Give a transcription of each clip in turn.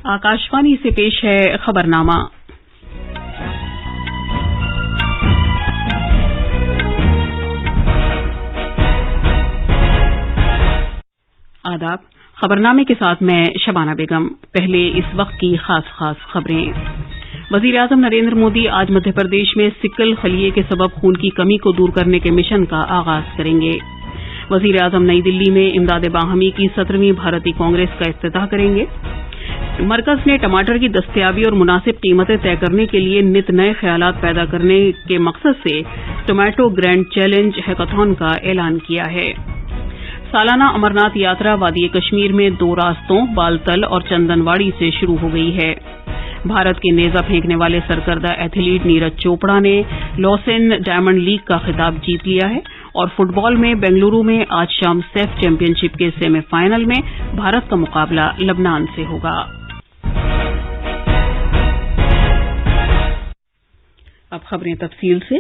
आकाशवाणी से पेश है खबरनामा। आदाब। खबरनामे के साथ मैं शबाना बेगम। पहले इस वक्त की खास खबरें। वजीर आजम नरेंद्र मोदी आज मध्य प्रदेश में सिकल खलिए के सबब खून की कमी को दूर करने के मिशन का आगाज करेंगे। वजीर आजम नई दिल्ली में इमदाद बाहमी की 17वीं भारतीय कांग्रेस का इफ्तिताह करेंगे। मरकज ने टमाटर की दस्तयाबी और मुनासिब कीमतें तय करने के लिए नित नए ख्यालात पैदा करने के मकसद से टोमेटो ग्रैंड चैलेंज हैकाथॉन का ऐलान किया है। सालाना अमरनाथ यात्रा वादी कश्मीर में 2 रास्तों बालतल और चंदनवाड़ी से शुरू हो गई है। भारत के नेजा फेंकने वाले सरकर्दा एथलीट नीरज चोपड़ा ने लॉसेन डायमंड लीग का खिताब जीत लिया है और फुटबॉल में बेंगलुरु में आज शाम सैफ चैंपियनशिप के सेमीफाइनल में भारत का मुकाबला लेबनान से होगा। अब खबरें तफसील से।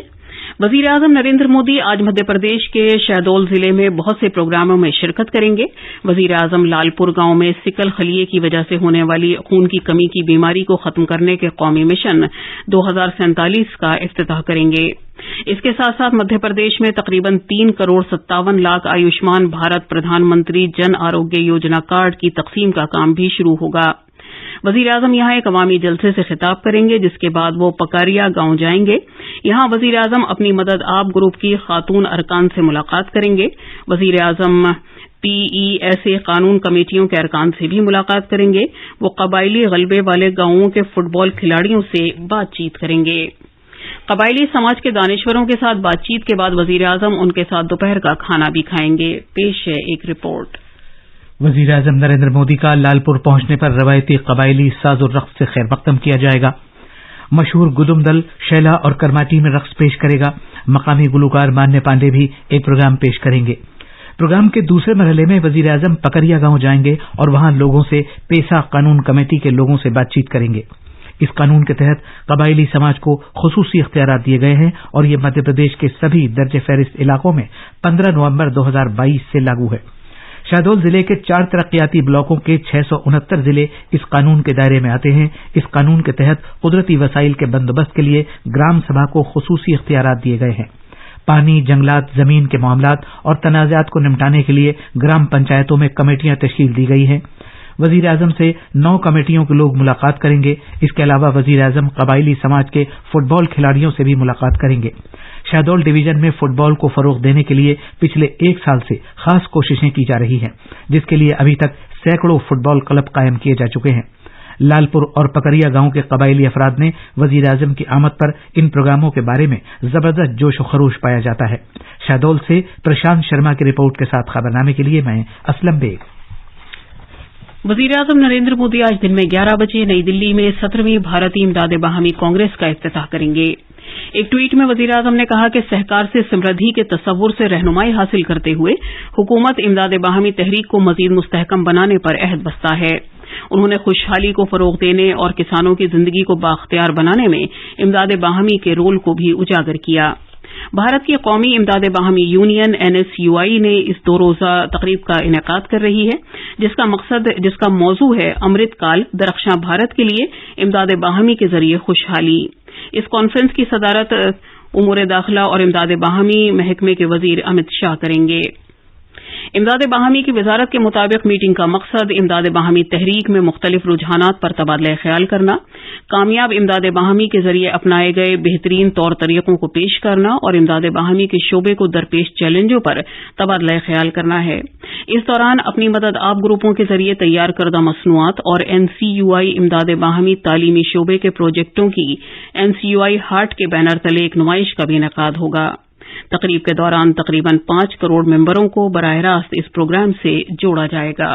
वजीर आजम नरेंद्र मोदी आज मध्य प्रदेश के शहडोल जिले में बहुत से प्रोग्रामों में शिरकत करेंगे। वजीर आजम लालपुर गांव में सिकल खलिए की वजह से होने वाली खून की कमी की बीमारी को खत्म करने के कौमी मिशन 2047 का इफ्तिताह करेंगे। इसके साथ साथ मध्य प्रदेश में तकरीबन 3 करोड़ 57 लाख आयुष्मान भारत प्रधानमंत्री जन आरोग्य योजना कार्ड की तकसीम का काम भी शुरू होगा। वजीर आजम यहां एक अवामी जलसे से खिताब करेंगे, जिसके बाद वो पकारिया गांव जाएंगे। यहां वजीर आजम अपनी मदद आप ग्रुप की खातून अरकान से मुलाकात करेंगे। वजीर आजम PESA कानून कमेटियों के अरकान से भी मुलाकात करेंगे। वो कबायली गलबे वाले गांवों के फुटबॉल खिलाड़ियों से बातचीत करेंगे। कबायली समाज के दानिश्वरों के साथ बातचीत के बाद वजीर आजम उनके साथ दोपहर का खाना भी खाएंगे। पेश है एक रिपोर्ट। वजीर आजम नरेंद्र मोदी का लालपुर पहुंचने पर रवायती कबायली साज और रक्स से खैर मकदम किया जाएगा। मशहूर गुदुम दल शैला और करमाटी में रक्स पेश करेगा। मकामी गुलकार मान्य पांडे भी एक प्रोग्राम पेश करेंगे। प्रोग्राम के दूसरे मरहले में वजीर आजम पकरिया गांव जाएंगे और वहां लोगों से पेशा कानून कमेटी के लोगों से बातचीत करेंगे। इस कानून के तहत कबायली समाज को खुसूसी इख्तियारात दिए गए हैं और ये मध्य प्रदेश के सभी दर्ज फहरिस्त इलाकों में 15 नवंबर 2022 से लागू है। शहडोल जिले के 4 तरक्याती ब्लॉकों के 669 जिले इस कानून के दायरे में आते हैं। इस कानून के तहत कुदरती वसाइल के बंदोबस्त के लिए ग्राम सभा को खुसूसी इख्तियारात दिए गए हैं। पानी, जंगलात, जमीन के मामलात और तनाज़ात को निपटाने के लिए ग्राम पंचायतों में कमेटियां तश्कील दी गई हैं। वजीर आजम से 9 कमेटियों के लोग मुलाकात करेंगे। इसके अलावा वजीर आजम कबायली समाज के फुटबॉल खिलाड़ियों से भी मुलाकात करेंगे। शहडोल डिवीजन में फुटबॉल को फरोग देने के लिए पिछले 1 साल से खास कोशिशें की जा रही हैं, जिसके लिए अभी तक सैकड़ों फुटबॉल क्लब कायम किए जा चुके हैं। लालपुर और पकरिया गांव के कबायली अफराद ने वजीर आजम की आमद पर इन प्रोग्रामों के बारे में जबरदस्त जोश व खरोश पाया जाता है। शहडोल से प्रशांत शर्मा की रिपोर्ट के साथ खबरनामे के लिए मैं असलम बेग। वजीर आजम नरेंद्र मोदी आज दिन में 11 बजे नई दिल्ली में 17वीं भारतीय इमदाद बाहमी कांग्रेस का इफ्तिताह करेंगे। एक ट्वीट में वजीर आजम ने कहा कि सहकार से समृद्धि के तस्वुर से रहनुमाई हासिल करते हुए हुकूमत इमदाद बाहमी तहरीक को मजीद मुस्तहकम बनाने पर अहद बस्ता है। उन्होंने खुशहाली को फरोग देने और किसानों की जिंदगी को बाख्तियार बनाने में इमदाद बाहमी के रोल को भी उजागर किया। भारत की कौमी इमदाद बाहमी यूनियन NSUI ने इस 2 रोजा तकरीब का इनेकाद कर रही है, जिसका मौजू है अमृत काल दरख्शां भारत के लिए इमदाद बाहमी के जरिए खुशहाली। इस कॉन्फ्रेंस की सदारत उमूर दाखिला और इमदाद बाहमी महकमे के वजीर अमित शाह करेंगे। इमदाद बाहमी की वजारत के मुताबिक मीटिंग का मकसद इमदाद बाहमी तहरीक में मुख्तलिफ रुझानात पर तबादला ख्याल करना, कामयाब इमदाद बाहमी के जरिए अपनाए गए बेहतरीन तौर तरीकों को पेश करना और इमदाद बाहमी के शोबे को दरपेश चैलेंजों पर तबादला ख्याल करना है। इस दौरान अपनी मदद आप ग्रुपों के जरिए तैयार करदा मसनूआत और NCUI इमदाद बाहमी तालीमी शोबे के प्रोजेक्टों की NCUI हाट के बैनर तले एक नुमाइश का भी इनेकाद होगा। तकरीब के दौरान तकरीबन 5 करोड़ मेंबरों को बराह रास्त इस प्रोग्राम से जोड़ा जाएगा।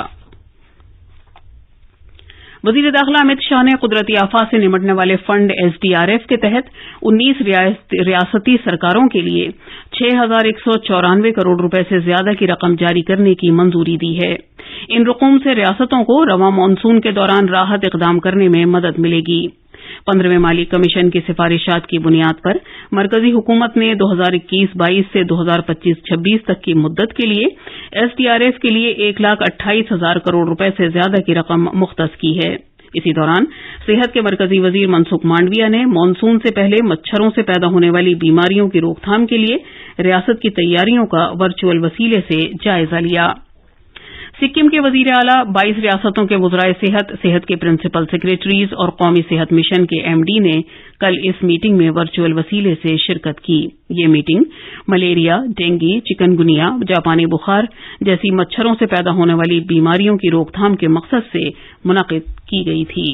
वजीर दाखिला अमित शाह ने कुदरती आफात से निमटने वाले फंड SDRF के तहत 19 रियासती सरकारों के लिए 6,194 करोड़ रुपए से ज्यादा की रकम जारी करने की मंजूरी दी है। इन रकूम से रियासतों को रवां मानसून के दौरान राहत इकदाम करने में मदद मिलेगी। 15वें माली कमीशन की सिफारिशात की बुनियाद पर मरकजी हुकूमत ने 2021-22 से 2025-26 तक की मुद्दत के लिए SDRF के लिए 1,28,000 करोड़ रुपए से ज्यादा की रकम मुख्तस की है। इसी दौरान सेहत के मरकजी वजीर मनसुख मांडविया ने मॉनसून से पहले मच्छरों से पैदा होने वाली बीमारियों की रोकथाम के लिए रियासत की तैयारियों का वर्चुअल वसीले से जायजा लिया। सिक्किम के वजीर आला 22 रियासतों के वज़राए सेहत के प्रिंसिपल सेक्रेटरीज और कौमी सेहत मिशन के एमडी ने कल इस मीटिंग में वर्चुअल वसीले से शिरकत की। ये मीटिंग मलेरिया, डेंगू, चिकनगुनिया, जापानी बुखार जैसी मच्छरों से पैदा होने वाली बीमारियों की रोकथाम के मकसद से मुनक़िद की गई थी।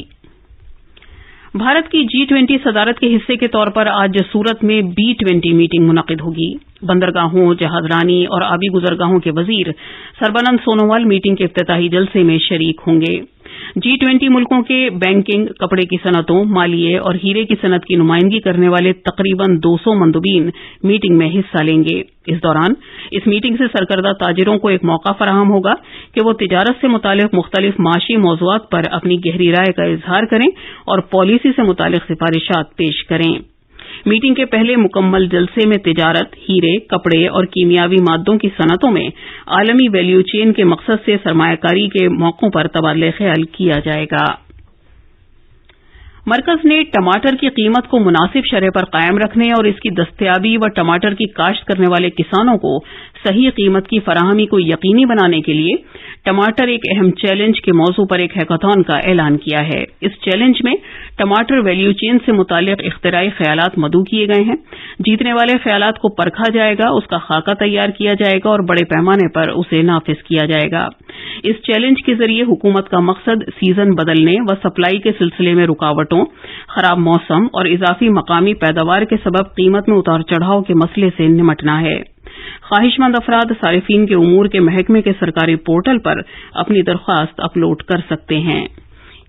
भारत की G20 सदारत के हिस्से के तौर पर आज सूरत में B20 मीटिंग मुनक़िद होगी। बंदरगाहों, जहाजरानी और आबी गुजरगाहों के वजीर सरबानंद सोनोवाल मीटिंग के इफ्तिताही जलसे में शरीक होंगे। G20 मुल्कों के बैंकिंग, कपड़े की सनतों, मालिये और हीरे की सनत की नुमाइंदगी करने वाले तकरीबन 200 मंदुबीन मीटिंग में हिस्सा लेंगे। इस दौरान इस मीटिंग से सरकर्दा ताजिरों को एक मौका फराहम होगा कि वो तिजारत से मुतालिक मुख्तलिफ माशी मौज़ूआत पर अपनी गहरी राय का इजहार करें और पॉलिसी से मुतालिक सिफारिशात पेश करें। मीटिंग के पहले मुकम्मल जलसे में तिजारत, हीरे, कपड़े और कीमियावी मादों की सनतों में आलमी वैल्यू चेन के मकसद से सरमायाकारी के मौकों पर तबादले ख्याल किया जाएगा। मरकज ने टमाटर की कीमत को मुनासिब शरह पर कायम रखने और इसकी दस्तयाबी व टमाटर की काश्त करने वाले किसानों को सही कीमत की फराहमी को यकीनी बनाने के लिए टमाटर एक अहम चैलेंज के मौजू पर एक हैकाथॉन का ऐलान किया है। इस चैलेंज में टमाटर वैल्यू चेन से मुतालिक इख्तिराई ख्यालात मदऊ किए गए हैं। जीतने वाले ख्यालात को परखा जाएगा, उसका खाका तैयार किया जाएगा और बड़े पैमाने पर उसे नाफिज किया जाएगा। इस चैलेंज के जरिए हुकूमत का मकसद सीजन बदलने व सप्लाई के सिलसिले में रुकावटों, खराब मौसम और इजाफी मकामी पैदावार के सबब कीमत में उतार चढ़ाव के मसले से निमटना है। ख्वाहिशमंद अफराद सारिफीन के उमूर के महकमे के सरकारी पोर्टल पर अपनी दरख्वास्त अपलोड कर सकते हैं।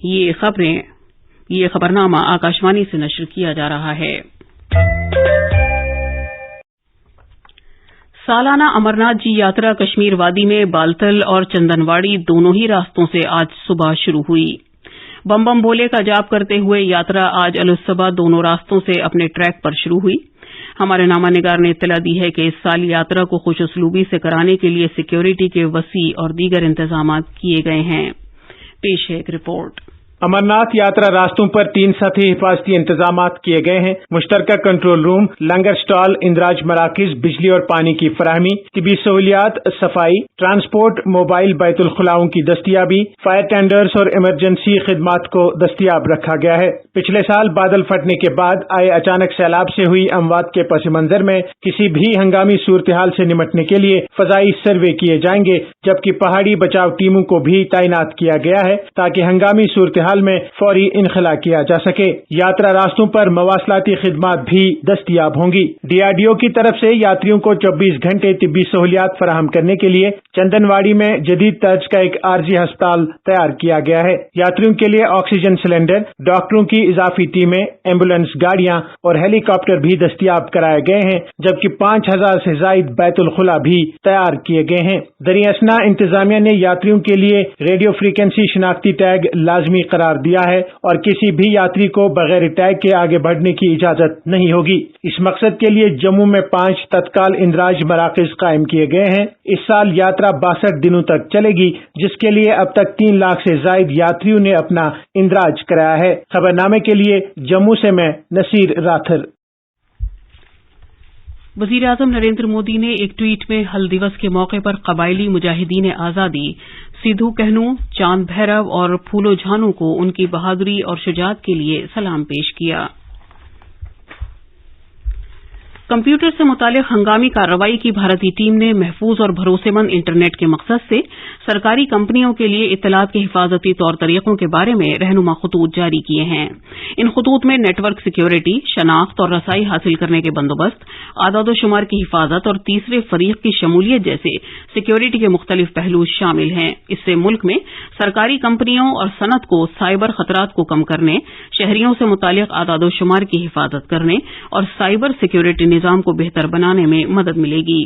ये खबरनामा आकाशवाणी से नश्र किया जा रहा है। सालाना अमरनाथ जी यात्रा कश्मीर वादी में बालतल और चंदनवाड़ी दोनों ही रास्तों से आज सुबह शुरू हुई। बम बम भोले का जाप करते हुए यात्रा आज अलुस्सबा दोनों रास्तों से अपने ट्रैक पर शुरू हुई। हमारे नामानिगार ने इत्तला दी है कि इस साल यात्रा को खुश उसलूबी से कराने के लिए सिक्योरिटी के वसी और दीगर इंतजाम किए गए हैं। पेश है एक रिपोर्ट। अमरनाथ यात्रा रास्तों पर 3 सतही हिफाजती इंतजाम किए गए हैं। मुश्तरका कंट्रोल रूम, लंगर स्टॉल, इंदराज मराकिज, बिजली और पानी की फराहमी, तिबी सहूलियात, सफाई, ट्रांसपोर्ट, मोबाइल बैतुल खुलाओं की दस्तियाबी, फायर टेंडर्स और इमरजेंसी खिदमात को दस्तियाब रखा गया है। पिछले साल बादल फटने के बाद आए अचानक सैलाब से हुई अमवात के पस मंजर में किसी भी हंगामी सूरत हाल से निमटने के लिए फजाई सर्वे किए जाएंगे, जबकि पहाड़ी बचाव टीमों को भी तैनात किया गया है ताकि हंगामी सूरत हाल में फौरी इनखला किया जा सके। यात्रा रास्तों पर मवासलाती खिदमात भी दस्तियाब होंगी। डीआरडीओ की तरफ से यात्रियों को 24 घंटे तिब्बी सहूलियात फराहम करने के लिए चंदनवाड़ी में जदीद तर्ज का एक आर्जी अस्पताल तैयार किया गया है। यात्रियों के लिए ऑक्सीजन सिलेंडर, डॉक्टरों की इजाफी टीमें, एम्बुलेंस गाड़ियां और हेलीकॉप्टर भी दस्तियाब कराए गए हैं, जबकि 5000 से जायद बैतुल खुला भी तैयार किए गए हैं। दरियासना इंतजामिया ने यात्रियों के लिए रेडियो फ्रीक्वेंसी शिनाख्ती टैग लाजमी करार दिया है और किसी भी यात्री को बगैर टैग के आगे बढ़ने की इजाजत नहीं होगी। इस मकसद के लिए जम्मू में 5 तत्काल इंदराज मराकिज कायम किए गए हैं। इस साल यात्रा 62 दिनों तक चलेगी, जिसके लिए अब तक 3 लाख से जायद यात्रियों ने अपना इंदराज कराया है। खबरनामे के लिए जम्मू से मैं नसीर राथर। वजीर आजम नरेंद्र मोदी ने एक ट्वीट में हल दिवस के मौके पर कबायली मुजाहिदीन आजादी सिद्धू कहनू, चांद भैरव और फूलो झानू को उनकी बहादुरी और शुजात के लिए सलाम पेश किया। कंप्यूटर से मुतालिक हंगामी कार्रवाई की भारतीय टीम ने महफूज और भरोसेमंद इंटरनेट के मकसद से सरकारी कंपनियों के लिए इत्तलात के हिफाजती तौर तरीकों के बारे में रहनुमा खतूत जारी किए हैं। इन खतूत में नेटवर्क सिक्योरिटी, शनाख्त और रसाई हासिल करने के बंदोबस्त, आदाद शुमार की हिफाजत और तीसरे फरीक की शमूलियत जैसे सिक्योरिटी के मुख्तलिफ पहलू शामिल हैं। इससे मुल्क में सरकारी कंपनियों और सनत को साइबर खतरात को कम करने, शहरियों से मुतालिक आदाद शुमार की हिफाजत करने और साइबर सिक्योरिटी निजाम को बेहतर बनाने में मदद मिलेगी।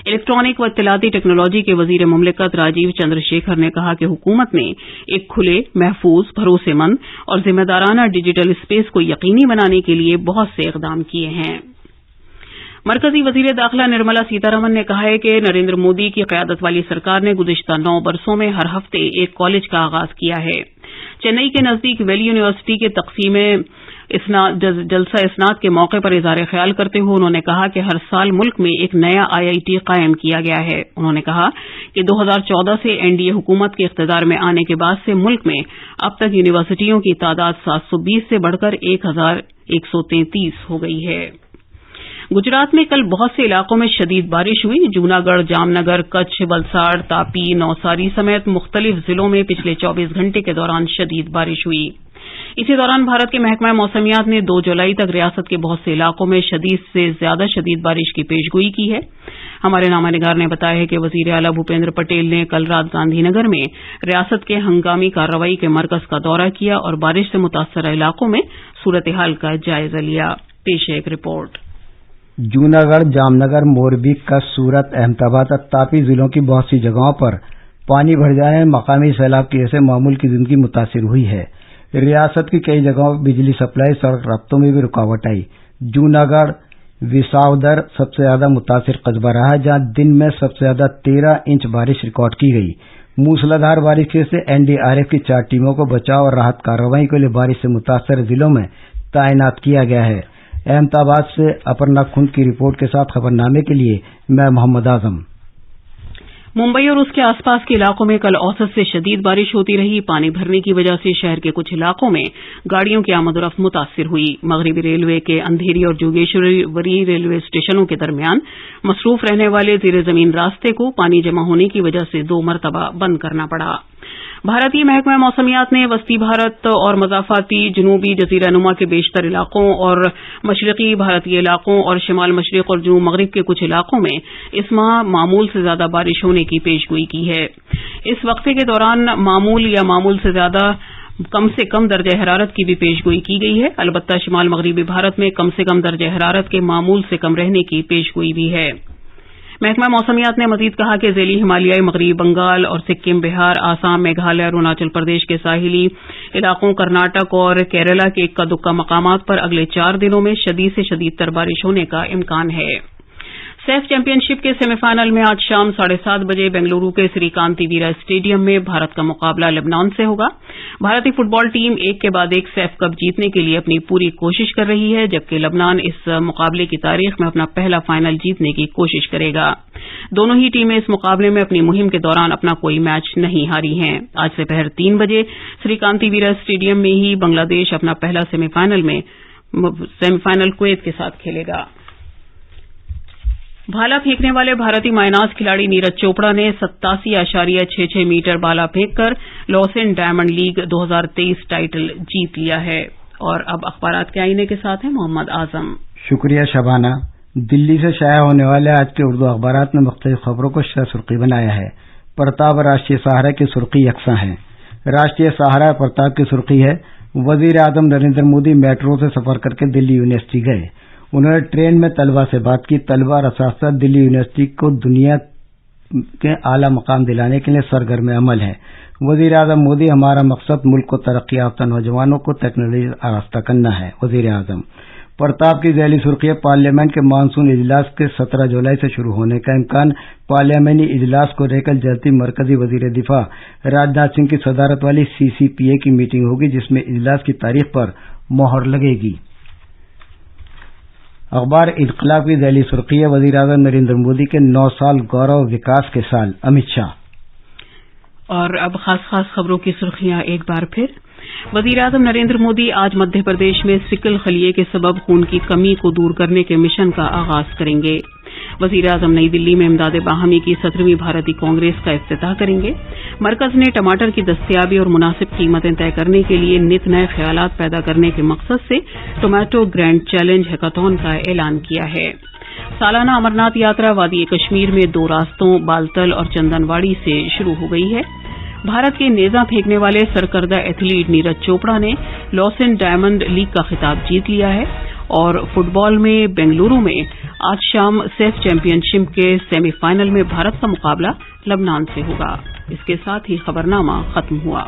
इलेक्ट्रॉनिक व इत्तलाती टेक्नोलॉजी के वजीर मुमलिकत राजीव चंद्रशेखर ने कहा कि हुकूमत ने एक खुले, महफूज, भरोसेमंद और जिम्मेदाराना डिजिटल स्पेस को यकीनी बनाने के लिए बहुत से इकदाम किए हैं। मरकजी वजीर दाखिला निर्मला सीतारमण ने कहा है कि नरेंद्र मोदी की क़यादत वाली सरकार ने गुज़िश्ता 9 बरसों में हर हफ्ते एक कॉलेज का आगाज किया है। चेन्नई के नजदीक वैली यूनिवर्सिटी के तकसीम जलसा इसनाद के मौके पर इज़हार ख्याल करते हुए उन्होंने कहा कि हर साल मुल्क में एक नया IIT कायम किया गया है। उन्होंने कहा कि 2014 से NDA हुकूमत के इख्तिदार में आने के बाद से मुल्क में अब तक यूनिवर्सिटियों की तादाद 720 से बढ़कर 1133 हो गई है। गुजरात में कल बहुत से इलाकों में शदीद बारिश हुई। जूनागढ़, जामनगर, कच्छ, वलसाड़, तापी, नौसारी समेत मुख्तलिफ जिलों में पिछले 24 घंटे के दौरान शदीद बारिश हुई। इसी दौरान भारत के महकमा मौसमियात ने 2 जुलाई तक रियासत के बहुत से इलाकों में शदीद से ज्यादा शदीद बारिश की पेशगोई की है। हमारे नामानिगार ने बताया है कि वजीर आला भूपेंद्र पटेल ने कल रात गांधीनगर में रियासत के हंगामी कार्रवाई के मरकज का दौरा किया और बारिश से मुतासरा इलाकों में सूरत-ए-हाल का जायजा लिया। पेश है एक रिपोर्ट। जूनागढ़, जामनगर, मोरबी, कच्छ, सूरत, अहमदाबाद और तापी जिलों की बहुत सी जगहों पर पानी भर जाने में मकामी सैलाब की वजह से मामूल की जिंदगी मुतासिर हुई है। रियासत की कई जगहों पर बिजली सप्लाई, सड़क राब्तों में भी रुकावट आई। जूनागढ़ विसावदर सबसे ज्यादा मुतासिर कस्बा रहा, जहां दिन में सबसे ज्यादा 13 इंच बारिश रिकॉर्ड की गई। मूसलाधार बारिश की वजह से NDRF की 4 टीमों को बचाव और राहत कार्रवाई के लिए बारिश से मुतासर जिलों में तैनात किया गया है। अहमदाबाद से अपर्णा खुंद की रिपोर्ट के साथ खबरनामे के लिए मैं मोहम्मद आजम। मुंबई और उसके आसपास के इलाकों में कल औसत से शदीद बारिश होती रही। पानी भरने की वजह से शहर के कुछ इलाकों में गाड़ियों की आमदोरफ्त मुतासिर हुई। मगरबी रेलवे के अंधेरी और जोगेश्वरी रेलवे स्टेशनों के दरमियान मसरूफ रहने वाले ज़ेरे ज़मीन रास्ते को पानी जमा होने की वजह से 2 मरतबा बंद करना पड़ा। भारतीय महकमा मौसमियात ने वस्ती भारत और मज़ाफ़ाती जनूबी जज़ीरा-ए-नुमा के बेशतर इलाकों और मशरक़ी भारतीय इलाकों और शिमाल मशरिक़ और जनूब मग़रिब के कुछ इलाकों में इस माह मामूल से ज्यादा बारिश होने की पेशगोई की है। इस वक्फे के दौरान मामूल या मामूल से ज्यादा कम से कम दर्जा हरारत की भी पेशगोई की गई है। अलबत्ता शिमाल मग़रिबी भारत में कम से कम दर्जा हरारत के मामूल से कम रहने की पेशगोई भी है। महकमा मौसमियात ने मजीद कहा कि ज़ैली हिमालयाई मग़रिबी बंगाल और सिक्किम, बिहार, आसाम, मेघालय, अरुणाचल प्रदेश के साहिली इलाकों, कर्नाटक और केरला के इक्का दुक्का मकामात पर अगले 4 दिनों में शदीद से शदीद तर बारिश होने का इम्कान है। सैफ चैंपियनशिप के सेमीफाइनल में आज शाम 7:30 बजे बेंगलुरु के श्रीकांतिवीरा स्टेडियम में भारत का मुकाबला लेबनान से होगा। भारतीय फुटबॉल टीम एक के बाद एक सैफ कप जीतने के लिए अपनी पूरी कोशिश कर रही है, जबकि लेबनान इस मुकाबले की तारीख में अपना पहला फाइनल जीतने की कोशिश करेगा। दोनों ही टीमें इस मुकाबले में अपनी मुहिम के दौरान अपना कोई मैच नहीं हारी हैं। आज दोपहर 3 बजे श्रीकांतिवीरा स्टेडियम में ही बांग्लादेश अपना पहला सेमीफाइनल कुवैत के साथ खेलेगा। भाला फेंकने वाले भारतीय माइनास खिलाड़ी नीरज चोपड़ा ने 87.66 मीटर भाला फेंककर लॉसन डायमंड लीग 2023 टाइटल जीत लिया है। और अब अखबारात के आईने के साथ हैं मोहम्मद आजम। शुक्रिया शबाना। दिल्ली से शाया होने वाले आज के उर्दू अखबारात में मुख्तलिफ खबरों को सुर्खी बनाया है। प्रताप और राष्ट्रीय सहारा की सुर्खी यकसा है। राष्ट्रीय सहारा प्रताप की सुर्खी है, वजीर आजम नरेंद्र मोदी मेट्रो से सफर करके दिल्ली यूनिवर्सिटी गए। उन्होंने ट्रेन में तलबा से बात की। तलबा और असातिज़ा दिल्ली यूनिवर्सिटी को दुनिया के आला मकाम दिलाने के लिए सरगर्म अमल है। वजीर आजम मोदी, हमारा मकसद मुल्क को तरक्की याफ्ता नौजवानों को टेक्नोलॉजी आरास्ता करना है। वजीर आजम प्रताप की ज़ैली सुर्खी, पार्लियामेंट के मानसून इजलास के 17 जुलाई से शुरू होने का इम्कान। पार्लियामेंटी इजलास को लेकर जल्दी मरकजी वजीर दिफा राजनाथ सिंह की सदारत वाली CCPA की मीटिंग होगी, जिसमें इजलास की तारीख पर मोहर लगेगी। अखबार इनकलाब की ज़ैली सुर्खी है, वजीर आज़म नरेंद्र मोदी के 9 साल गौरव विकास के साल, अमित शाह। और अब खास खबरों की सुर्खियां एक बार फिर। वजीर आज़म नरेंद्र मोदी आज मध्य प्रदेश में सिकल खलिए के सबब खून की कमी को दूर करने के मिशन का आगाज करेंगे। वजीर आज़म नई दिल्ली में इमदाद बाहमी की 17वीं भारतीय कांग्रेस का इफ्तिताह करेंगे। मरकज ने टमाटर की दस्तयाबी और मुनासिब कीमतें तय करने के लिए नित नए ख्यालात पैदा करने के मकसद से टोमेटो ग्रैंड चैलेंज हैकाथॉन का ऐलान किया है। सालाना अमरनाथ यात्रा वादी कश्मीर में 2 रास्तों बालतल और चंदनवाड़ी से शुरू हो गई है। भारत के नेजा फेंकने वाले सरकर्दा एथलीट नीरज चोपड़ा ने लॉसन डायमंड लीग का खिताब जीत लिया है। और फुटबॉल में बेंगलुरु में आज शाम सैफ चैंपियनशिप के सेमीफाइनल में भारत का मुकाबला लेबनान से होगा। इसके साथ ही खबरनामा खत्म हुआ।